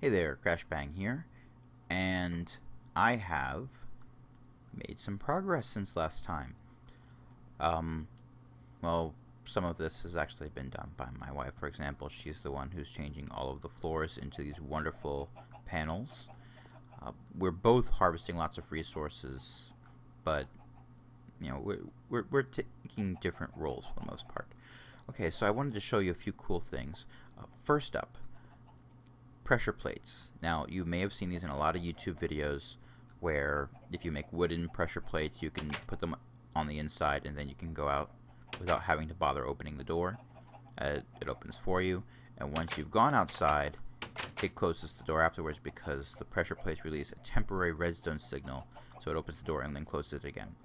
Hey there, Crash Bang here, and I have made some progress since last time. Well, some of this has actually been done by my wife. For example, she's the one who's changing all of the floors into these wonderful panels. We're both harvesting lots of resources, but you know, we're taking different roles for the most part. Okay, so I wanted to show you a few cool things. First up, pressure plates. Now, you may have seen these in a lot of YouTube videos where if you make wooden pressure plates, you can put them on the inside and then you can go out without having to bother opening the door. It opens for you, and once you've gone outside, it closes the door afterwards because the pressure plates release a temporary redstone signal, so it opens the door and then closes it again.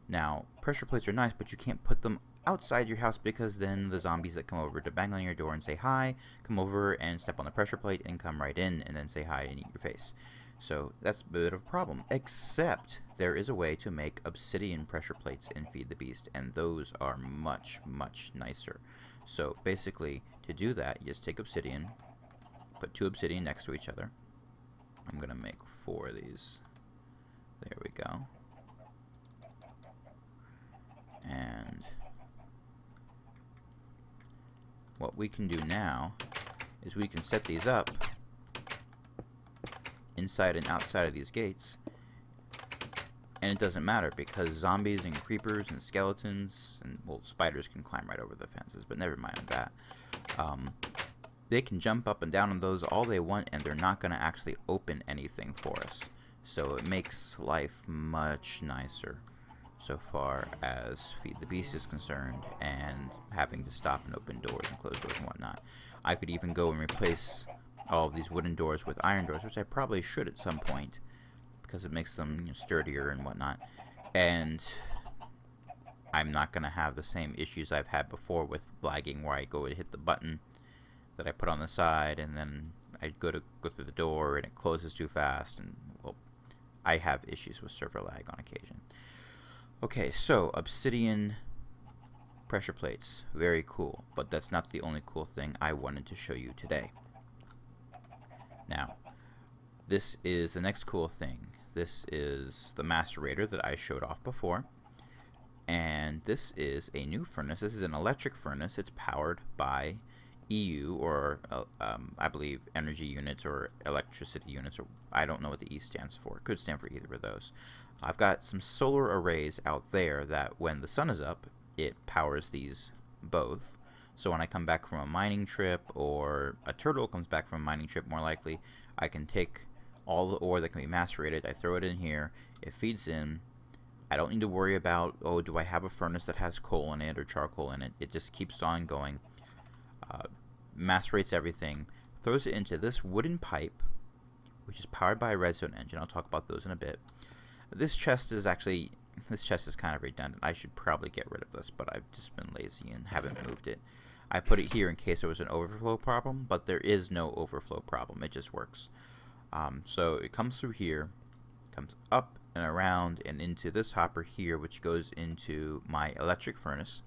Now, pressure plates are nice, but you can't put them outside your house because then the zombies that come over to bang on your door and say hi come over and step on the pressure plate and come right in and then say hi and eat your face. So that's a bit of a problem, except there is a way to make obsidian pressure plates in Feed the Beast, and those are much, much nicer. So basically, to do that, you just take obsidian, put 2 obsidian next to each other. I'm going to make 4 of these. There we go. And what we can do now is we can set these up inside and outside of these gates, and it doesn't matter because zombies and creepers and skeletons and, well, spiders can climb right over the fences, but never mind that. They can jump up and down on those all they want, and they're not going to actually open anything for us. So it makes life much nicer so far as Feed the Beast is concerned, and having to stop and open doors and close doors and whatnot. I could even go and replace all of these wooden doors with iron doors, which I probably should at some point, because it makes them, you know, sturdier and whatnot. And I'm not going to have the same issues I've had before with lagging, where I go to hit the button that I put on the side, and then I go through the door, and it closes too fast, and, well, I have issues with server lag on occasion. Okay, so obsidian pressure plates, very cool, but that's not the only cool thing I wanted to show you today. Now, this is the next cool thing. This is the macerator that I showed off before, and this is a new furnace. This is an electric furnace. It's powered by EU, or I believe energy units or electricity units, or I don't know what the E stands for. It could stand for either of those. I've got some solar arrays out there that when the sun is up, it powers these both. So when I come back from a mining trip, or a turtle comes back from a mining trip more likely, I can take all the ore that can be macerated, I throw it in here, it feeds in. I don't need to worry about, oh, do I have a furnace that has coal in it or charcoal in it. It just keeps on going. Macerates everything, throws it into this wooden pipe, which is powered by a redstone engine. I'll talk about those in a bit. This chest is kind of redundant. I should probably get rid of this, but I've just been lazy and haven't moved it. I put it here in case there was an overflow problem, but there is no overflow problem. It just works. So it comes through here, comes up and around and into this hopper here, which goes into my electric furnace.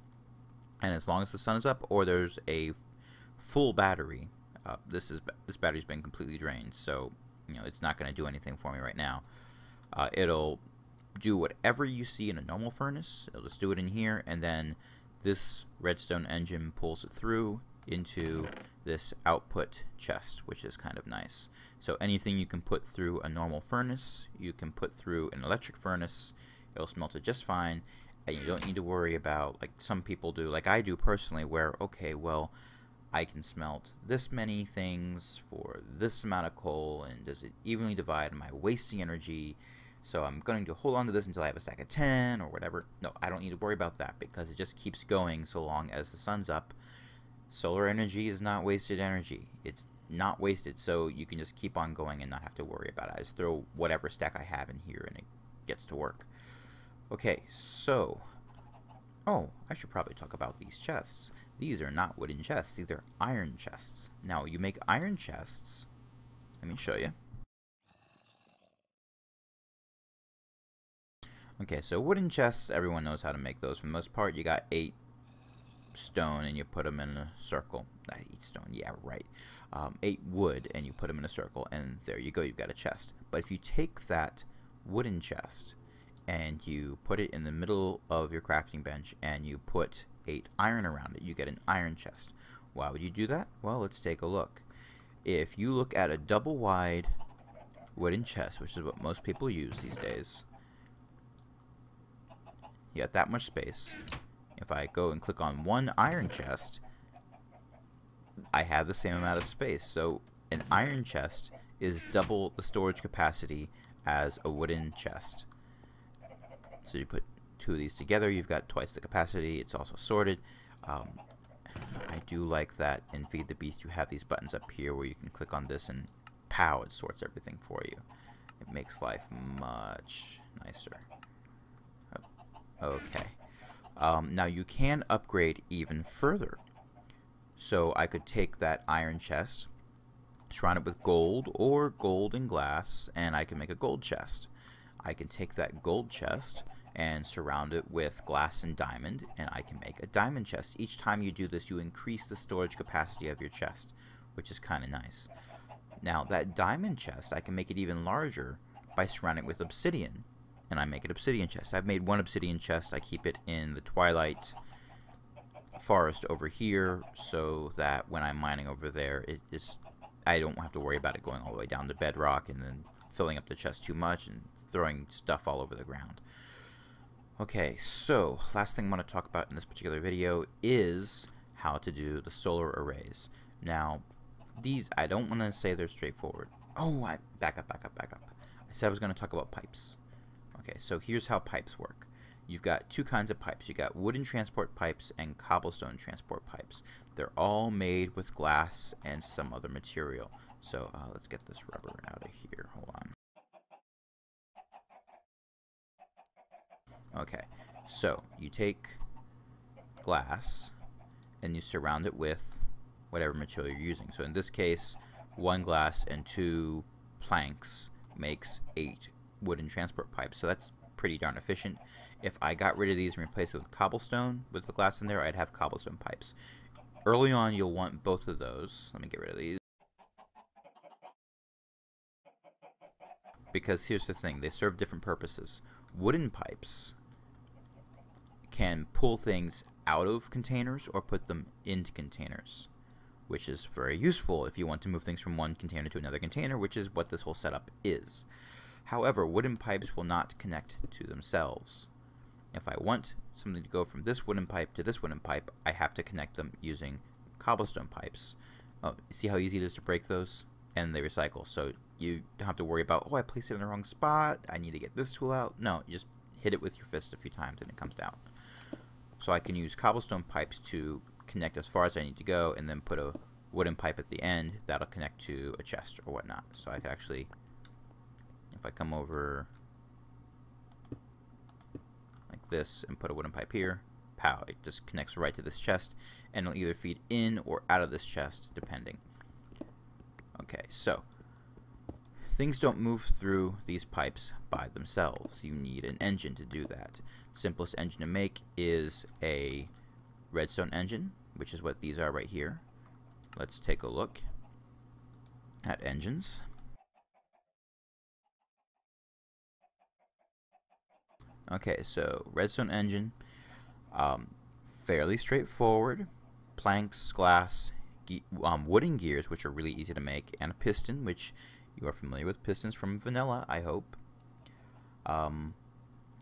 And as long as the sun is up, or there's a full battery, this battery's been completely drained, so you know it's not going to do anything for me right now. It'll do whatever you see in a normal furnace. It'll just do it in here, and then this redstone engine pulls it through into this output chest, which is kind of nice. So anything you can put through a normal furnace, you can put through an electric furnace. It'll smelt it just fine, and you don't need to worry about, like some people do, like I do personally, where, okay, well, I can smelt this many things for this amount of coal, and does it evenly divide? Am I wasting energy? So I'm going to hold on to this until I have a stack of 10 or whatever. No, I don't need to worry about that because it just keeps going so long as the sun's up. Solar energy is not wasted energy. It's not wasted, so you can just keep on going and not have to worry about it. I just throw whatever stack I have in here and it gets to work. Okay, so, oh, I should probably talk about these chests. These are not wooden chests. These are iron chests. Now, you make iron chests. Let me show you. Okay, so wooden chests, everyone knows how to make those for the most part. You got 8 stone and you put them in a circle. 8 stone, yeah, right. 8 wood and you put them in a circle, and there you go, you've got a chest. But if you take that wooden chest and you put it in the middle of your crafting bench and you put 8 iron around it, you get an iron chest. Why would you do that? Well, let's take a look. If you look at a double wide wooden chest, which is what most people use these days, you got that much space. If I go and click on one iron chest, I have the same amount of space. So an iron chest is double the storage capacity as a wooden chest. So you put 2 of these together, you've got twice the capacity. It's also sorted. I do like that in Feed the Beast you have these buttons up here where you can click on this and pow, it sorts everything for you. It makes life much nicer. Okay. Now you can upgrade even further. So I could take that iron chest, surround it with gold or gold and glass, and I can make a gold chest. I can take that gold chest and surround it with glass and diamond, and I can make a diamond chest. Each time you do this, you increase the storage capacity of your chest, which is kind of nice. Now that diamond chest, I can make it even larger by surrounding it with obsidian, and I make an obsidian chest. I've made one obsidian chest. I keep it in the twilight forest over here so that when I'm mining over there, I don't have to worry about it going all the way down to bedrock and then filling up the chest too much and throwing stuff all over the ground. Okay, so last thing I want to talk about in this particular video is how to do the solar arrays. Now, these, I don't want to say they're straightforward. Oh, back up. I said I was going to talk about pipes. Okay, so here's how pipes work. You've got 2 kinds of pipes. You got wooden transport pipes and cobblestone transport pipes. They're all made with glass and some other material. So let's get this rubber out of here. Hold on. Okay, so you take glass and you surround it with whatever material you're using. So in this case, 1 glass and 2 planks makes 8 wooden transport pipes. So that's pretty darn efficient. If I got rid of these and replaced it with cobblestone with the glass in there, I'd have cobblestone pipes. Early on, you'll want both of those. Let me get rid of these. Because here's the thing, they serve different purposes. Wooden pipes can pull things out of containers or put them into containers, which is very useful if you want to move things from one container to another container, which is what this whole setup is. However, wooden pipes will not connect to themselves. If I want something to go from this wooden pipe to this wooden pipe, I have to connect them using cobblestone pipes. Oh, see how easy it is to break those? And they recycle. So you don't have to worry about, oh, I placed it in the wrong spot, I need to get this tool out. No, you just hit it with your fist a few times and it comes down. So I can use cobblestone pipes to connect as far as I need to go, and then put a wooden pipe at the end that'll connect to a chest or whatnot. So I could actually, if I come over like this and put a wooden pipe here, pow, it just connects right to this chest, and it'll either feed in or out of this chest depending. Okay, so things don't move through these pipes by themselves. You need an engine to do that. Simplest engine to make is a redstone engine, which is what these are right here. Let's take a look at engines. Okay, so redstone engine, fairly straightforward. Planks, glass, wooden gears, which are really easy to make, and a piston, which you are familiar with pistons from vanilla, I hope.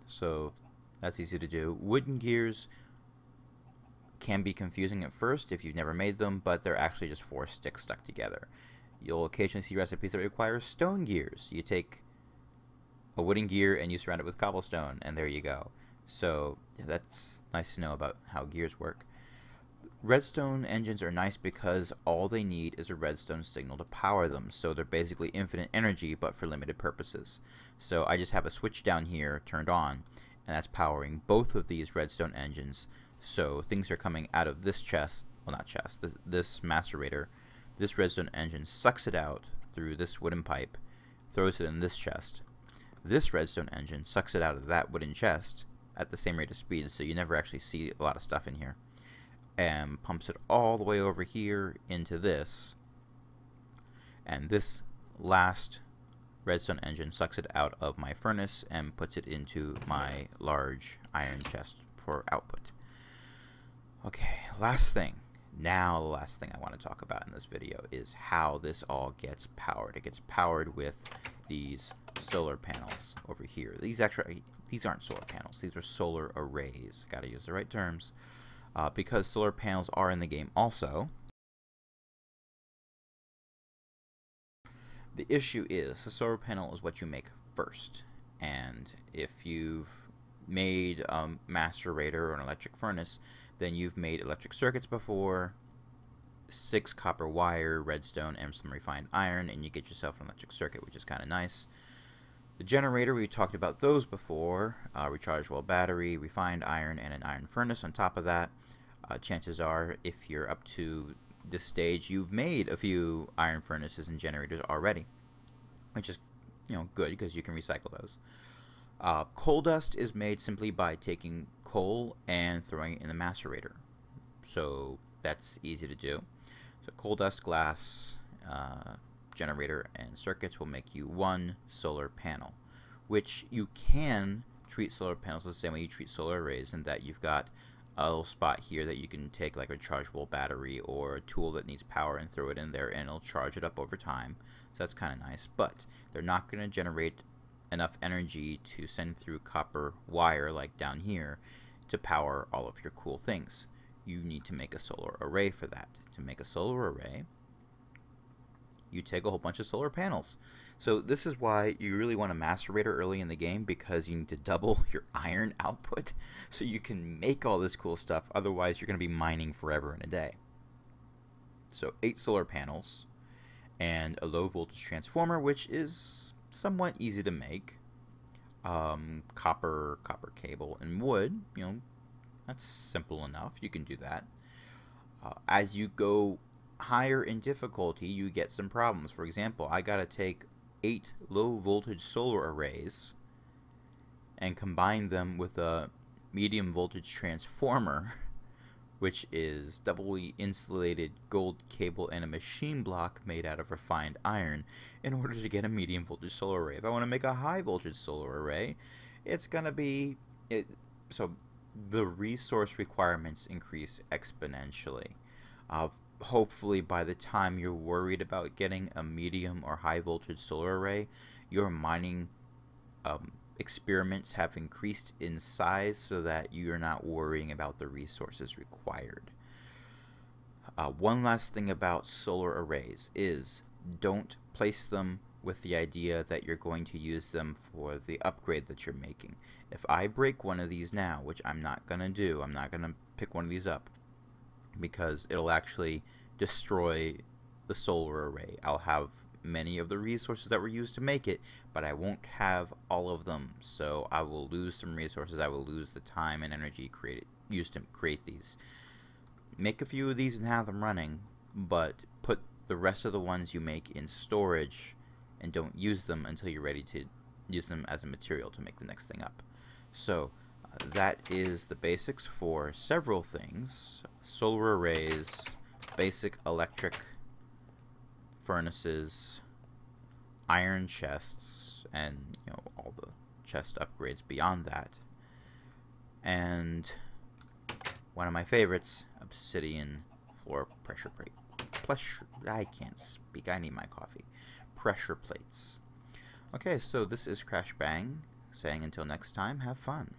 So that's easy to do. Wooden gears can be confusing at first if you've never made them, but they're actually just 4 sticks stuck together. You'll occasionally see recipes that require stone gears. You take a wooden gear and you surround it with cobblestone, and there you go. So yeah, that's nice to know about how gears work. Redstone engines are nice because all they need is a redstone signal to power them, so they're basically infinite energy but for limited purposes. So I just have a switch down here turned on, and that's powering both of these redstone engines. So things are coming out of this chest, well, not chest, this macerator. This redstone engine sucks it out through this wooden pipe, throws it in this chest. This redstone engine sucks it out of that wooden chest at the same rate of speed, so you never actually see a lot of stuff in here, and pumps it all the way over here into this, And this last redstone engine sucks it out of my furnace and puts it into my large iron chest for output. Okay, last thing. Now the last thing I want to talk about in this video is how this all gets powered. It gets powered with these solar panels over here. These aren't solar panels. These are solar arrays. Got to use the right terms. Because solar panels are in the game also. The issue is the solar panel is what you make first. And if you've made a macerator or an electric furnace, then you've made electric circuits before, 6 copper wire, redstone, and some refined iron, and you get yourself an electric circuit, which is kind of nice. The generator, we talked about those before, rechargeable battery, refined iron, and an iron furnace on top of that. Chances are, if you're up to this stage, you've made a few iron furnaces and generators already, which is, good because you can recycle those. Coal dust is made simply by taking coal and throwing it in the macerator. So that's easy to do. So coal dust, glass, generator, and circuits will make you one solar panel, which you can treat solar panels the same way you treat solar arrays, in that you've got a little spot here that you can take like a rechargeable battery or a tool that needs power and throw it in there, and it'll charge it up over time. So that's kind of nice, but they're not going to generate enough energy to send through copper wire like down here to power all of your cool things. You need to make a solar array for that. To make a solar array, you take a whole bunch of solar panels. So this is why you really want a macerator early in the game, because you need to double your iron output so you can make all this cool stuff. Otherwise, you're going to be mining forever and a day. So 8 solar panels and a low voltage transformer, which is somewhat easy to make. Copper cable, and wood, that's simple enough. You can do that. As you go higher in difficulty, you get some problems. For example, I gotta take 8 low voltage solar arrays and combine them with a medium voltage transformer, which is doubly insulated gold cable and a machine block made out of refined iron, in order to get a medium voltage solar array. If I want to make a high voltage solar array, it's gonna be so the resource requirements increase exponentially. Hopefully by the time you're worried about getting a medium or high voltage solar array, your mining experiments have increased in size so that you're not worrying about the resources required. One last thing about solar arrays is, don't place them with the idea that you're going to use them for the upgrade that you're making. If I break one of these now, which I'm not going to do, I'm not going to pick one of these up, because it'll actually destroy the solar array. I'll have many of the resources that were used to make it, but I won't have all of them, so I will lose some resources. I will lose the time and energy used to create these. Make a few of these and have them running, but put the rest of the ones you make in storage and don't use them until you're ready to use them as a material to make the next thing up. So that is the basics for several things: solar arrays, basic electric furnaces, iron chests, and all the chest upgrades beyond that, and one of my favorites, Obsidian floor pressure plate. I can't speak. I need my coffee. Pressure plates. Okay, so this is Crash Bang saying until next time, have fun.